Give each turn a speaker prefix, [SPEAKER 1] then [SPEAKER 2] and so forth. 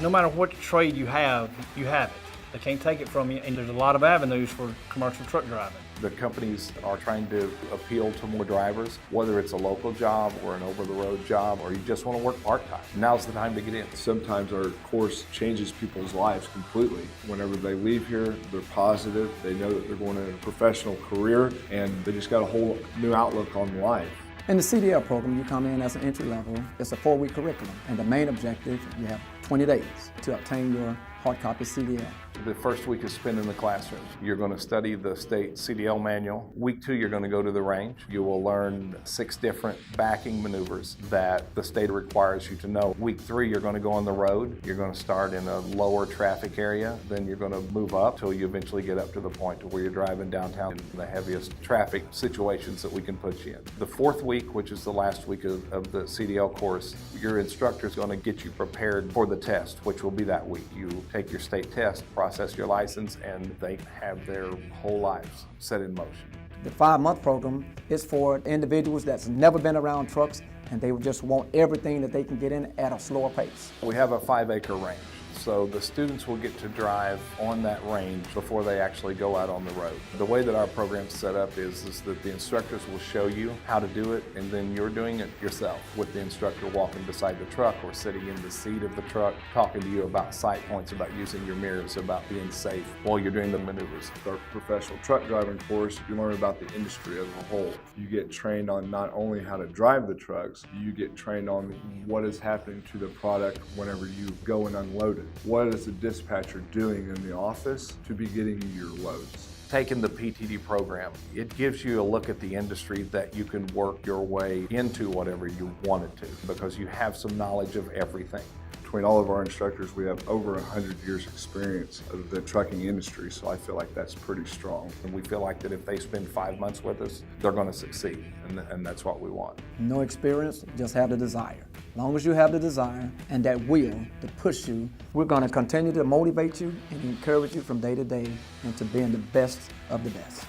[SPEAKER 1] No matter what trade you have it. They can't take it from you, and there's a lot of avenues for commercial truck driving.
[SPEAKER 2] The companies are trying to appeal to more drivers, whether it's a local job or an over-the-road job, or you just want to work part-time. Now's the time to get in.
[SPEAKER 3] Sometimes our course changes people's lives completely. Whenever they leave here, they're positive, they know that they're going in a professional career, and they just got a whole new outlook on life.
[SPEAKER 4] In the CDL program, you come in as an entry level. It's a 4-week curriculum, and the main objective, you have 20 days to obtain your hard copy CDL.
[SPEAKER 2] The first week is spent in the classroom. You're going to study the state CDL manual. Week 2, you're going to go to the range. You will learn 6 different backing maneuvers that the state requires you to know. Week 3, you're going to go on the road. You're going to start in a lower traffic area. Then you're going to move up till you eventually get up to the point to where you're driving downtown in the heaviest traffic situations that we can put you in. The 4th week, which is the last week of the CDL course, your instructor is going to get you prepared for the test, which will be that week. You take your state test, process your license, and they have their whole lives set in motion.
[SPEAKER 4] The 5-month program is for individuals that's never been around trucks, and they just want everything that they can get in at a slower pace.
[SPEAKER 2] We have a 5-acre range, so the students will get to drive on that range before they actually go out on the road. The way that our program's set up is that the instructors will show you how to do it, and then you're doing it yourself with the instructor walking beside the truck or sitting in the seat of the truck, talking to you about sight points, about using your mirrors, about being safe while you're doing the maneuvers.
[SPEAKER 3] With our professional truck driving course, you learn about the industry as a whole. You get trained on not only how to drive the trucks, you get trained on what is happening to the product whenever you go and unload it. What is the dispatcher doing in the office to be getting you your loads?
[SPEAKER 2] Taking the PTD program, it gives you a look at the industry that you can work your way into whatever you wanted to, because you have some knowledge of everything.
[SPEAKER 3] Between all of our instructors, we have over 100 years experience of the trucking industry, so I feel like that's pretty strong.
[SPEAKER 2] And we feel like that if they spend 5 months with us, they're going to succeed, and that's what we want.
[SPEAKER 4] No experience, just have the desire. As long as you have the desire and that will to push you, we're going to continue to motivate you and encourage you from day to day into being the best of the best.